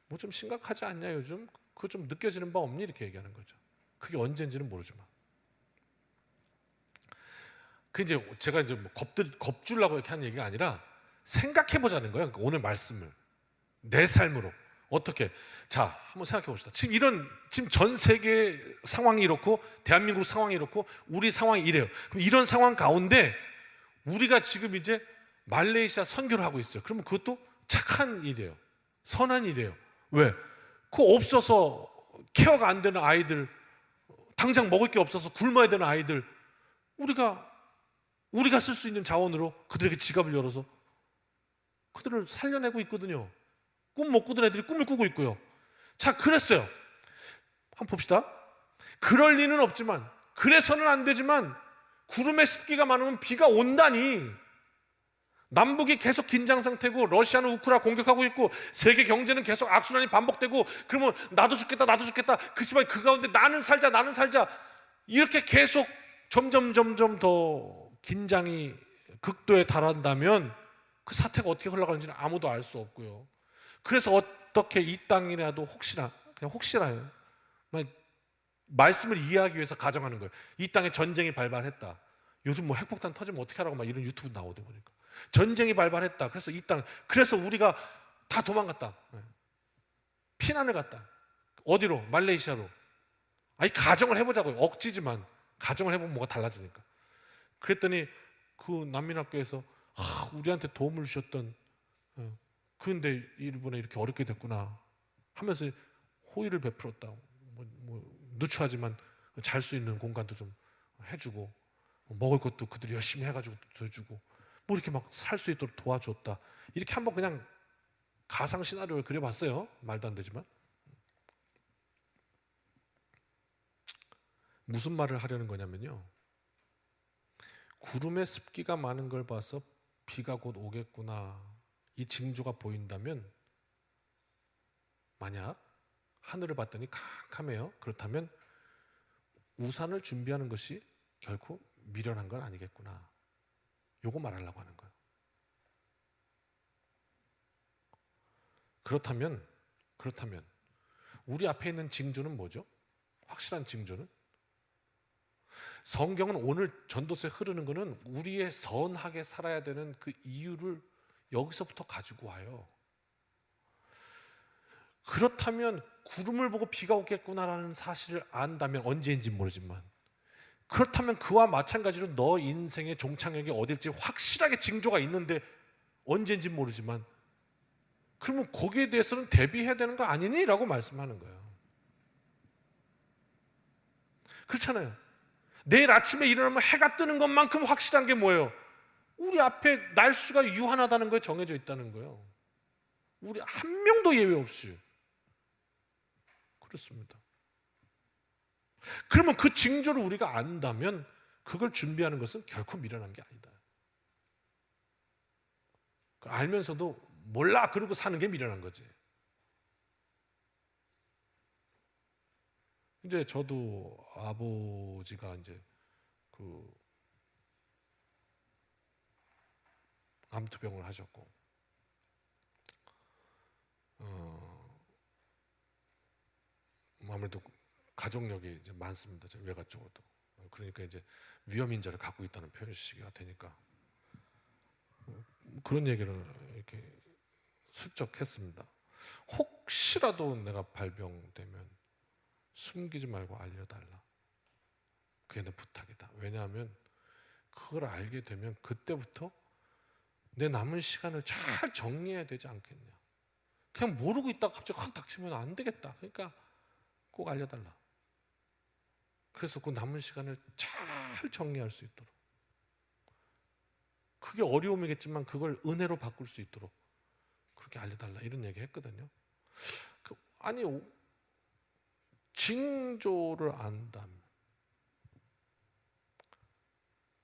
뭐 좀 심각하지 않냐 요즘? 그거 좀 느껴지는 바 없니? 이렇게 얘기하는 거죠. 그게 언제인지는 모르지만. 그 이제 제가 이제 뭐 겁주려고 이렇게 하는 얘기가 아니라 생각해 보자는 거예요. 그러니까 오늘 말씀을 내 삶으로 어떻게. 자, 한번 생각해 봅시다. 지금 전 세계 상황이 이렇고 대한민국 상황이 이렇고 우리 상황이 이래요. 그럼 이런 상황 가운데 우리가 지금 이제 말레이시아 선교를 하고 있어요. 그러면 그것도 착한 일이에요. 선한 일이에요. 왜? 그거 없어서 케어가 안 되는 아이들, 당장 먹을 게 없어서 굶어야 되는 아이들, 우리가 쓸 수 있는 자원으로 그들에게 지갑을 열어서 그들을 살려내고 있거든요. 꿈 못 꾸던 애들이 꿈을 꾸고 있고요. 자, 그랬어요. 한번 봅시다. 그럴 리는 없지만, 그래서는 안 되지만 구름의 습기가 많으면 비가 온다니. 남북이 계속 긴장 상태고 러시아는 우크라이나 공격하고 있고 세계 경제는 계속 악순환이 반복되고, 그러면 나도 죽겠다 나도 죽겠다, 그치만 그 가운데 나는 살자 나는 살자, 이렇게 계속 점점 더 긴장이 극도에 달한다면 그 사태가 어떻게 흘러가는지는 아무도 알 수 없고요. 그래서 어떻게 이 땅이라도 혹시나, 그냥 혹시나요, 말씀을 이해하기 위해서 가정하는 거예요. 이 땅에 전쟁이 발발했다. 요즘 뭐 핵폭탄 터지면 어떻게 하라고 막 이런 유튜브 나오대 보니까. 전쟁이 발발했다. 그래서 이 땅, 그래서 우리가 다 도망갔다. 피난을 갔다. 어디로? 말레이시아로. 아니, 가정을 해보자고요. 억지지만 가정을 해보면 뭐가 달라지니까. 그랬더니 그 난민학교에서 우리한테 도움을 주셨던, 그런데 일본에 이렇게 어렵게 됐구나 하면서 호의를 베풀었다. 누추하지만 잘 수 있는 공간도 좀 해주고, 먹을 것도 그들이 열심히 해가지고 줘주고, 뭐 이렇게 막 살 수 있도록 도와줬다. 이렇게 한번 그냥 가상 시나리오를 그려봤어요. 말도 안 되지만. 무슨 말을 하려는 거냐면요, 구름에 습기가 많은 걸 봐서 비가 곧 오겠구나, 이 징조가 보인다면, 만약 하늘을 봤더니 캄캄해요. 그렇다면 우산을 준비하는 것이 결코 미련한 건 아니겠구나, 요거 말하려고 하는 거예요. 그렇다면 우리 앞에 있는 징조는 뭐죠? 확실한 징조는, 성경은 오늘 전도서에 흐르는 것은 우리의 선하게 살아야 되는 그 이유를 여기서부터 가지고 와요. 그렇다면 구름을 보고 비가 오겠구나라는 사실을 안다면, 언제인지 모르지만, 그렇다면 그와 마찬가지로 너 인생의 종착역이 어딜지 확실하게 징조가 있는데, 언제인지 모르지만, 그러면 거기에 대해서는 대비해야 되는 거 아니니? 라고 말씀하는 거예요. 그렇잖아요. 내일 아침에 일어나면 해가 뜨는 것만큼 확실한 게 뭐예요? 우리 앞에 날수가 유한하다는 거에 정해져 있다는 거예요. 우리 한 명도 예외 없이 그렇습니다. 그러면 그 징조를 우리가 안다면 그걸 준비하는 것은 결코 미련한 게 아니다. 알면서도 몰라 그러고 사는 게 미련한 거지. 이제 저도 아버지가 이제 그 암투병을 하셨고, 아무래도 가족력이 이제 많습니다. 외가 쪽으로도. 그러니까 이제 위험인자를 갖고 있다는 표시가 되니까 그런 얘기를 이렇게 슬쩍 했습니다. 혹시라도 내가 발병되면 숨기지 말고 알려달라. 그게 내 부탁이다. 왜냐하면 그걸 알게 되면 그때부터 내 남은 시간을 잘 정리해야 되지 않겠냐. 그냥 모르고 있다가 갑자기 확 닥치면 안 되겠다. 그러니까 꼭 알려달라. 그래서 그 남은 시간을 잘 정리할 수 있도록, 그게 어려움이겠지만 그걸 은혜로 바꿀 수 있도록 그렇게 알려달라, 이런 얘기 했거든요. 아니, 징조를 안다면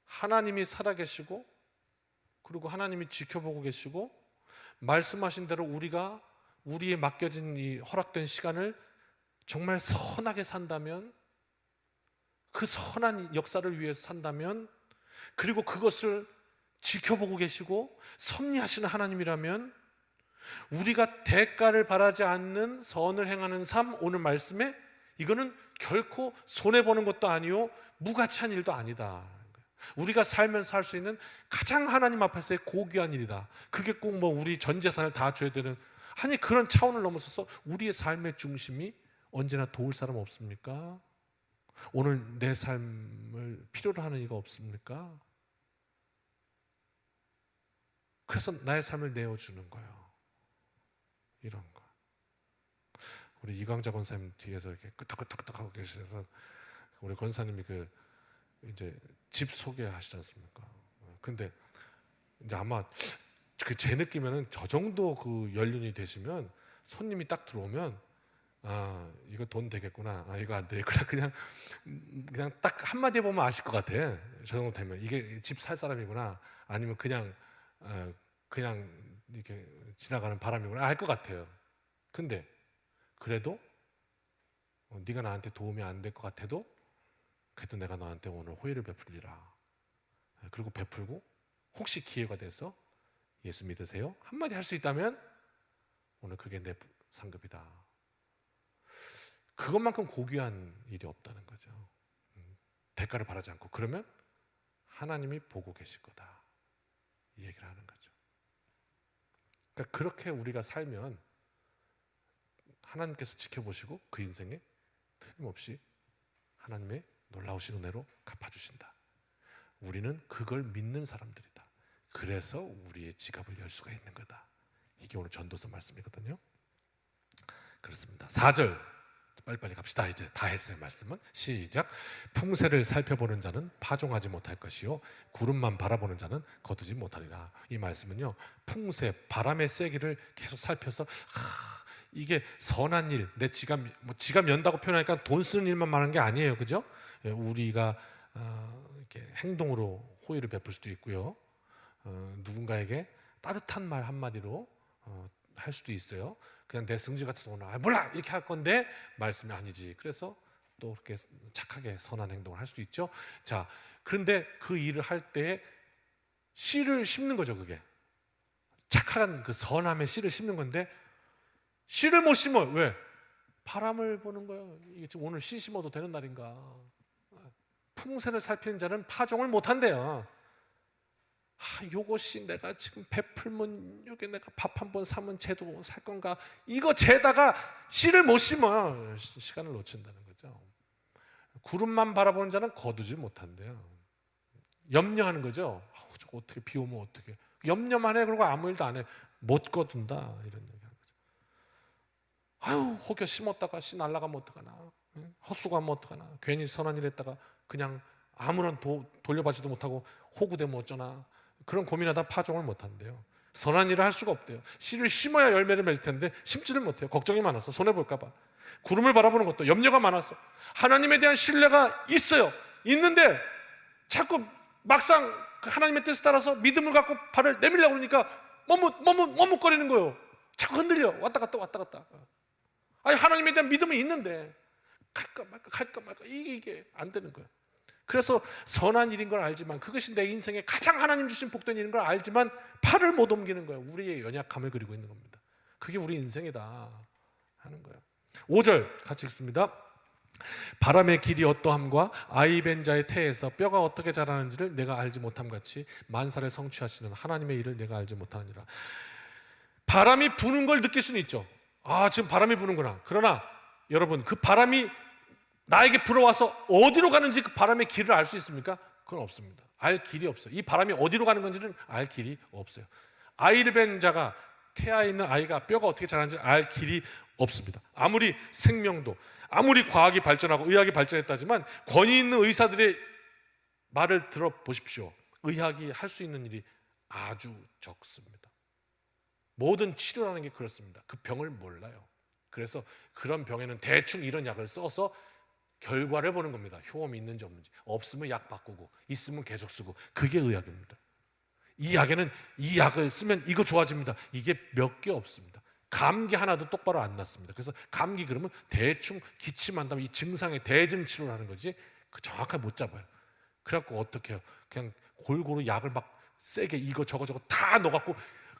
하나님이 살아계시고, 그리고 하나님이 지켜보고 계시고, 말씀하신 대로 우리가 우리에 맡겨진 이 허락된 시간을 정말 선하게 산다면, 그 선한 역사를 위해서 산다면, 그리고 그것을 지켜보고 계시고 섭리하시는 하나님이라면, 우리가 대가를 바라지 않는 선을 행하는 삶, 오늘 말씀에 이거는 결코 손해보는 것도 아니요 무가치한 일도 아니다. 우리가 살면서 할 수 있는 가장 하나님 앞에서의 고귀한 일이다. 그게 꼭 뭐 우리 전 재산을 다 줘야 되는, 아니 그런 차원을 넘어서서 우리의 삶의 중심이 언제나 도울 사람 없습니까? 오늘 내 삶을 필요로 하는 이가 없습니까? 그래서 나의 삶을 내어주는 거예요. 이런 거. 우리 이광자 권사님 뒤에서 이렇게 끄덕끄덕하고 계셔서, 우리 권사님이 그 이제 집 소개하시지 않습니까? 근데 이제 아마 그 제 느낌에는 저 정도 그 연륜이 되시면 손님이 딱 들어오면 아, 이거 돈 되겠구나. 아, 이거 안 되겠구나. 그냥 딱 한마디 보면 아실 것 같아. 저 정도 되면 이게 집 살 사람이구나. 아니면 그냥 이렇게 지나가는 바람이구나. 알 것 같아요. 근데 그래도 네가 나한테 도움이 안 될 것 같아도 그래도 내가 너한테 오늘 호의를 베풀리라. 그리고 베풀고 혹시 기회가 돼서 예수 믿으세요? 한마디 할 수 있다면 오늘 그게 내 상급이다. 그것만큼 고귀한 일이 없다는 거죠. 대가를 바라지 않고 그러면 하나님이 보고 계실 거다. 이 얘기를 하는 거죠. 그러니까 그렇게 우리가 살면 하나님께서 지켜보시고 그 인생에 틀림없이 하나님의 놀라우신 은혜로 갚아주신다. 우리는 그걸 믿는 사람들이다. 그래서 우리의 지갑을 열 수가 있는 거다. 이게 오늘 전도서 말씀이거든요. 그렇습니다. 4절 빨리빨리 갑시다. 이제 다 했어요. 말씀은 시작. 풍세를 살펴보는 자는 파종하지 못할 것이요 구름만 바라보는 자는 거두지 못하리라. 이 말씀은요, 풍세, 바람의 세기를 계속 살펴서 이게 선한 일, 내 지갑 연다고 표현하니까 돈 쓰는 일만 말하는 게 아니에요. 그죠? 우리가 이렇게 행동으로 호의를 베풀 수도 있고요, 누군가에게 따뜻한 말 한마디로 할 수도 있어요. 그냥 내 승질 같아서 오늘 몰라 이렇게 할 건데 말씀이 아니지. 그래서 또 그렇게 착하게 선한 행동을 할 수도 있죠. 자, 그런데 그 일을 할 때 씨를 심는 거죠. 그게 착한 그 선함의 씨를 심는 건데 씨를 못 심어. 왜? 바람을 보는 거예요. 이게 지금 오늘 씨 심어도 되는 날인가? 풍세를 살피는 자는 파종을 못 한대요. 요것이 내가 지금 베풀면 요게 내가 밥 한 번 사면 쟤도 살 건가? 이거 재다가 씨를 못 심어. 시간을 놓친다는 거죠. 구름만 바라보는 자는 거두지 못한대요. 염려하는 거죠. 저거 어떻게 비 오면 어떻게? 염려만 해. 그리고 아무 일도 안 해. 못 거둔다. 이런 얘기하는 거죠. 혹여 심었다가 씨 날아가면 어떡하나? 헛수고하면 어떡하나? 괜히 선한 일 했다가 그냥 아무런 돌려받지도 못하고 호구되면 어쩌나? 그런 고민하다 파종을 못한대요. 선한 일을 할 수가 없대요. 씨를 심어야 열매를 맺을 텐데 심지를 못해요. 걱정이 많아서 손해볼까 봐. 구름을 바라보는 것도 염려가 많아서. 하나님에 대한 신뢰가 있어요. 있는데 자꾸 막상 하나님의 뜻에 따라서 믿음을 갖고 발을 내밀려고 그러니까 머뭇거리는 거예요. 자꾸 흔들려. 왔다 갔다. 아니, 하나님에 대한 믿음이 있는데 갈까 말까 이게 안 되는 거예요. 그래서 선한 일인 걸 알지만, 그것이 내 인생에 가장 하나님 주신 복된 일인 걸 알지만 팔을 못 옮기는 거예요. 우리의 연약함을 그리고 있는 겁니다. 그게 우리 인생이다 하는 거예요. 5절 같이 읽습니다. 바람의 길이 어떠함과 아이 벤 자의 태에서 뼈가 어떻게 자라는지를 내가 알지 못함 같이 만사를 성취하시는 하나님의 일을 내가 알지 못하느니라. 바람이 부는 걸 느낄 수는 있죠. 지금 바람이 부는구나. 그러나 여러분, 그 바람이 나에게 불어와서 어디로 가는지 그 바람의 길을 알 수 있습니까? 그건 없습니다. 알 길이 없어요. 이 바람이 어디로 가는 건지는 알 길이 없어요. 아이를 뵌 자가, 태아에 있는 아이가 뼈가 어떻게 자라는지 알 길이 없습니다. 아무리 생명도, 아무리 과학이 발전하고 의학이 발전했다지만 권위 있는 의사들의 말을 들어보십시오. 의학이 할 수 있는 일이 아주 적습니다. 모든 치료라는 게 그렇습니다. 그 병을 몰라요. 그래서 그런 병에는 대충 이런 약을 써서 결과를 보는 겁니다. 효험이 있는지 없는지. 없으면 약 바꾸고, 있으면 계속 쓰고. 그게 의학입니다. 이 약에는 이 약을 쓰면 이거 좋아집니다. 이게 몇 개 없습니다. 감기 하나도 똑바로 안 낫습니다. 그래서 감기 그러면 대충 기침한 다음에 이 증상의 대증 치료를 하는 거지 그 정확하게 못 잡아요. 그래갖고 어떻게 해요? 그냥 골고루 약을 막 세게 이거 저거 다 넣어갖고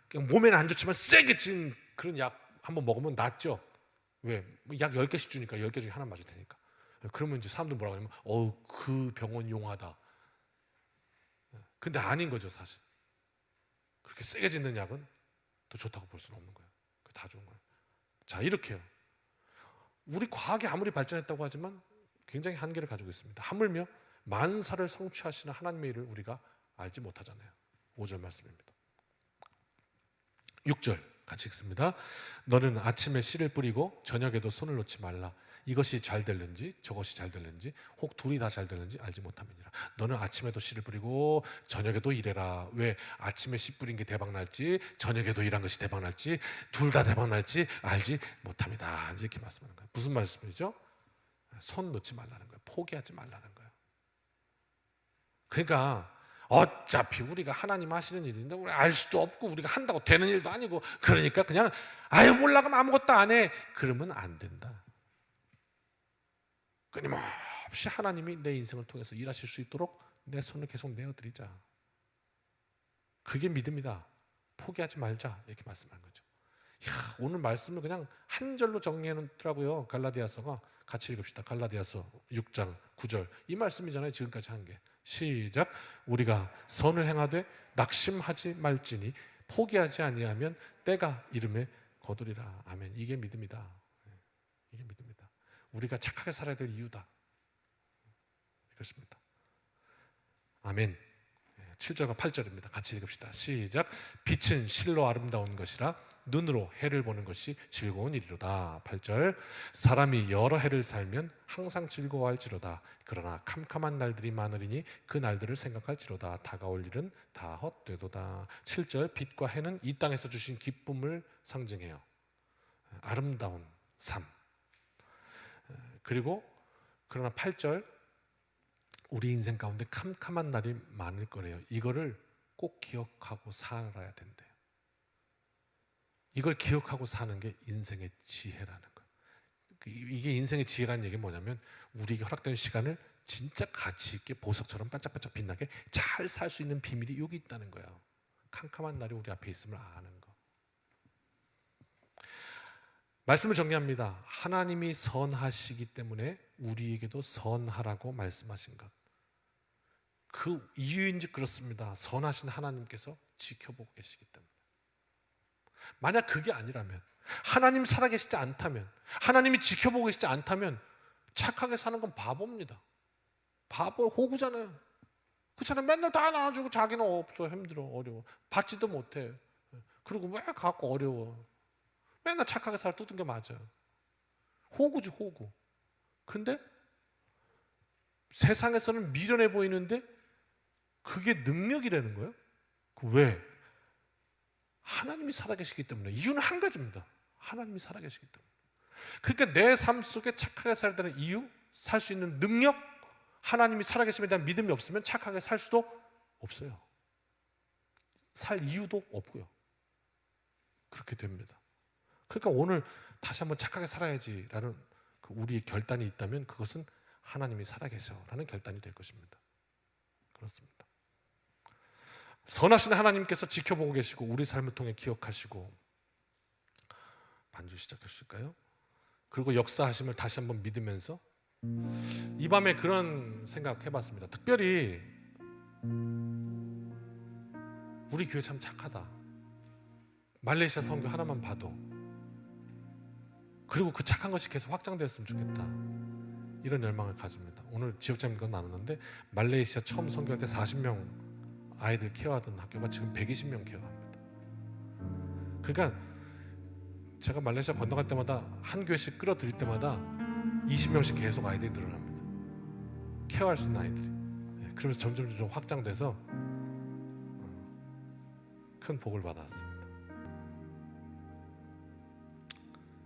그냥 몸에는 안 좋지만 세게 진 그런 약 한번 먹으면 낫죠. 왜? 약 10개씩 주니까 10개 중에 하나 맞을 테니까. 그러면 이제 사람들 뭐라고 하냐면 그 병원 용하다. 근데 아닌 거죠, 사실. 그렇게 세게 짓는 약은 더 좋다고 볼 수는 없는 거예요. 다 좋은 거예요. 자, 이렇게요. 우리 과학이 아무리 발전했다고 하지만 굉장히 한계를 가지고 있습니다. 하물며 만사를 성취하시는 하나님의 일을 우리가 알지 못하잖아요. 5절 말씀입니다. 6절 같이 읽습니다. 너는 아침에 씨를 뿌리고 저녁에도 손을 놓지 말라. 이것이 잘 될는지 저것이 잘 될는지 혹 둘이 다 잘 될는지 알지 못함이니라. 너는 아침에도 씨를 뿌리고 저녁에도 일해라. 왜? 아침에 씨 뿌린 게 대박 날지 저녁에도 일한 것이 대박 날지 둘 다 대박 날지 알지 못함이다. 이렇게 말씀하는 거예요. 무슨 말씀이죠? 손 놓지 말라는 거예요. 포기하지 말라는 거예요. 그러니까 어차피 우리가 하나님 하시는 일인데 우리 알 수도 없고 우리가 한다고 되는 일도 아니고 그러니까 그냥 아유 몰라 그럼 아무것도 안 해. 그러면 안 된다. 끊임없이 하나님이 내 인생을 통해서 일하실 수 있도록 내 손을 계속 내어드리자. 그게 믿음이다. 포기하지 말자. 이렇게 말씀하는 거죠. 야, 오늘 말씀을 그냥 한 절로 정리해 놓더라고요. 갈라디아서가. 같이 읽읍시다. 갈라디아서 6장 9절. 이 말씀이잖아요. 지금까지 한 게. 시작. 우리가 선을 행하되 낙심하지 말지니 포기하지 아니하면 때가 이름에 거두리라. 아멘. 이게 믿음이다. 이게 믿음이다. 우리가 착하게 살아야 될 이유다. 이것입니다. 아멘. 7절과 8절입니다. 같이 읽읍시다. 시작. 빛은 실로 아름다운 것이라 눈으로 해를 보는 것이 즐거운 일이로다. 8절. 사람이 여러 해를 살면 항상 즐거워할지로다. 그러나 캄캄한 날들이 많으리니 그 날들을 생각할지로다. 다가올 일은 다 헛되도다. 7절. 빛과 해는 이 땅에서 주신 기쁨을 상징해요. 아름다운 삶. 그리고 그러나 8절. 우리 인생 가운데 캄캄한 날이 많을 거래요. 이거를 꼭 기억하고 살아야 된대요. 이걸 기억하고 사는 게 인생의 지혜라는 거예요. 이게 인생의 지혜라는 얘기는 뭐냐면 우리에게 허락된 시간을 진짜 가치 있게 보석처럼 반짝반짝 빛나게 잘 살 수 있는 비밀이 여기 있다는 거예요. 캄캄한 날이 우리 앞에 있음을 아는 거. 말씀을 정리합니다. 하나님이 선하시기 때문에 우리에게도 선하라고 말씀하신 것. 그 이유인지 그렇습니다. 선하신 하나님께서 지켜보고 계시기 때문에. 만약 그게 아니라면, 하나님 살아계시지 않다면, 하나님이 지켜보고 계시지 않다면 착하게 사는 건 바보입니다. 바보, 호구잖아요. 그렇잖아요. 맨날 다 나눠주고 자기는 없어, 힘들어, 어려워. 받지도 못해. 그리고 왜 갖고 어려워. 맨날 착하게 살 뜯은 게 맞아요. 호구지, 호구. 근데 세상에서는 미련해 보이는데 그게 능력이라는 거예요. 왜? 하나님이 살아계시기 때문에. 이유는 한 가지입니다. 하나님이 살아계시기 때문에. 그러니까 내 삶 속에 착하게 살아야 되는 이유, 살 수 있는 능력, 하나님이 살아계심에 대한 믿음이 없으면 착하게 살 수도 없어요. 살 이유도 없고요. 그렇게 됩니다. 그러니까 오늘 다시 한번 착하게 살아야지라는 그 우리의 결단이 있다면 그것은 하나님이 살아계셔라는 결단이 될 것입니다. 그렇습니다. 선하신 하나님께서 지켜보고 계시고 우리 삶을 통해 기억하시고 반주 시작해 주실까요? 그리고 역사하심을 다시 한번 믿으면서 이 밤에 그런 생각 해봤습니다. 특별히 우리 교회 참 착하다. 말레이시아 선교 하나만 봐도 그리고 그 착한 것이 계속 확장되었으면 좋겠다. 이런 열망을 가집니다. 오늘 지역장님과 나눴는데 말레이시아 처음 선교할 때 40명 아이들 케어하던 학교가 지금 120명 케어합니다. 그러니까 제가 말레이시아 건너갈 때마다 한 교회씩 끌어들일 때마다 20명씩 계속 아이들이 늘어납니다. 케어할 수 있는 아이들이. 그러면서 점점 확장돼서 큰 복을 받았습니다.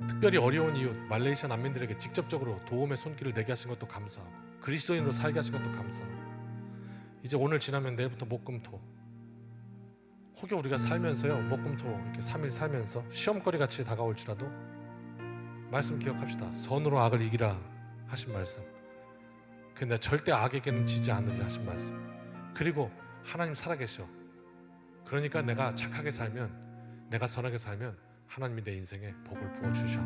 특별히 어려운 이웃 말레이시아 난민들에게 직접적으로 도움의 손길을 내게 하신 것도 감사하고 그리스도인으로 살게 하신 것도 감사하고 이제 오늘 지나면 내일부터 목금토 혹여 우리가 살면서요 목금토 이렇게 3일 살면서 시험거리 같이 다가올지라도 말씀 기억합시다. 선으로 악을 이기라 하신 말씀. 근데 절대 악에게는 지지 않으리라 하신 말씀. 그리고 하나님 살아계셔. 그러니까 내가 착하게 살면 내가 선하게 살면 하나님이 내 인생에 복을 부어주셔.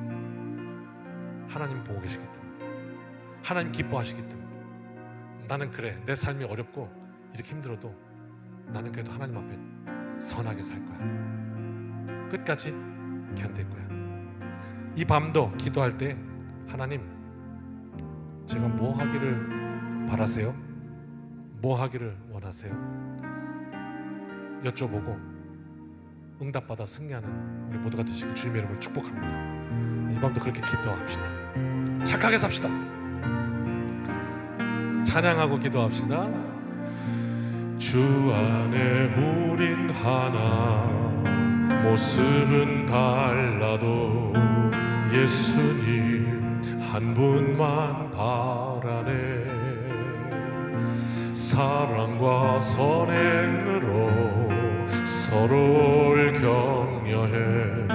하나님 보고 계시기 때문에 하나님 기뻐하시기 때문에 나는 그래 내 삶이 어렵고 이렇게 힘들어도 나는 그래도 하나님 앞에 선하게 살 거야. 끝까지 견딜 거야. 이 밤도 기도할 때 하나님 제가 뭐 하기를 바라세요? 뭐 하기를 원하세요? 여쭤보고 응답받아 승리하는 우리 모두가 되시길 주님의 이름으로 축복합니다. 이 밤도 그렇게 기도합시다. 착하게 삽시다. 찬양하고 기도합시다. 주 안에 우린 하나, 모습은 달라도 예수님 한 분만 바라네. 사랑과 선행으로 서로를 격려해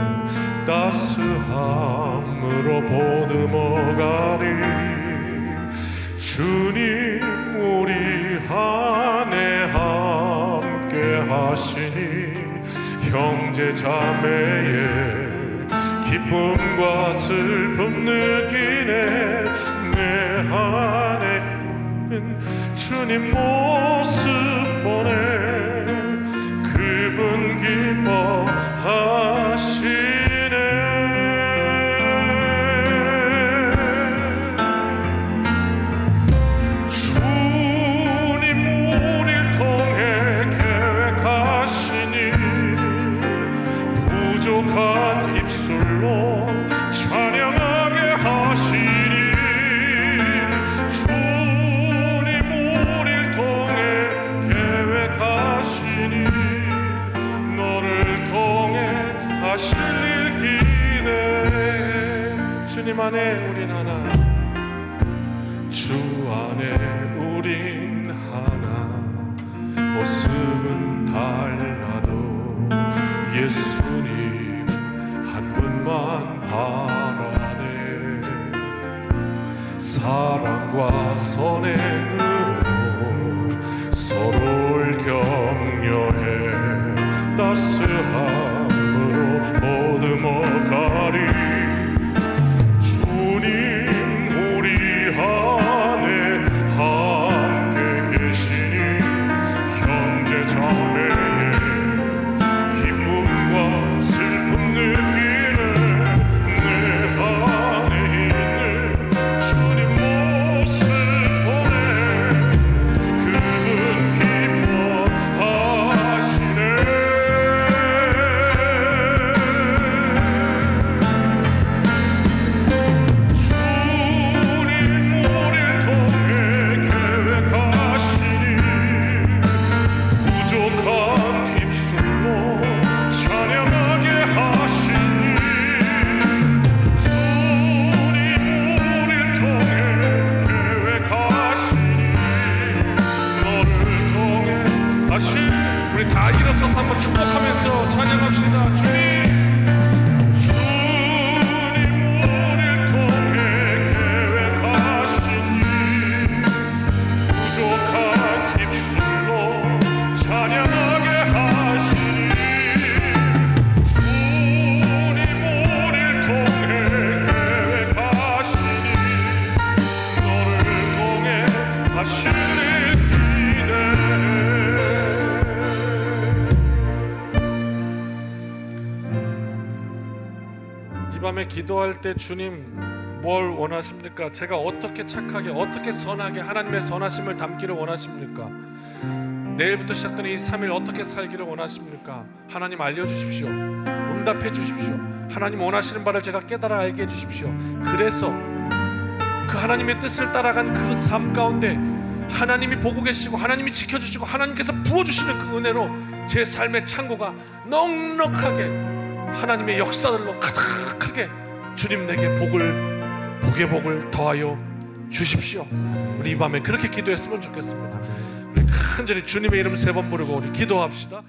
따스함으로 보듬어가리. 주님 우리 안에 함께 하시니 형제 자매의 기쁨과 슬픔 느끼네. 내 안에 주님 모습 보네. 그분 기뻐하시네. 주님 우릴 통해 계획하시니 부족한 입술로 찬양하게 하시니. 주님 우릴 통해 계획하시니 너를 통해 하실 일 기대해. 주님 안에 우린 하나, 주 안에 우린 하나, 모습은 달라도 예수님 한 분만 바라네. 사랑과 선행으로 서로를 격려해 따스함으로 보듬어가리. 주님 우리 안에 함께 계시니 형제 자매의 기쁨과 슬픔 느끼네. 내 안에 있는 주님 모습 보네. 그분 기뻐하시네. 주님 우릴 통해 계획하시니 부족한 입술로 찬양하게 하시니. 주님 우릴 통해 계획하시니 너를 통해 하시. 우리 다 일어서서 한번 축복하면서 찬양합시다. 주님 우릴 통해 계획하시니 부족한 입술로 찬양하게 하시니. 주님 우릴 통해 계획하시니 너를 통해 하실 일 기대해. 이 밤에 기도할 때 주님 뭘 원하십니까? 제가 어떻게 착하게, 어떻게 선하게 하나님의 선하심을 담기를 원하십니까? 내일부터 시작되는 이 3일 어떻게 살기를 원하십니까? 하나님 알려주십시오. 응답해 주십시오. 하나님 원하시는 바를 제가 깨달아 알게 해주십시오. 그래서 그 하나님의 뜻을 따라간 그 삶 가운데 하나님이 보고 계시고 하나님이 지켜주시고 하나님께서 부어주시는 그 은혜로 제 삶의 창고가 넉넉하게 하나님의 역사들로 가득하게 주님 내게 복의 복을 더하여 주십시오. 우리 이 밤에 그렇게 기도했으면 좋겠습니다. 우리 간절히 주님의 이름 3번 부르고 우리 기도합시다.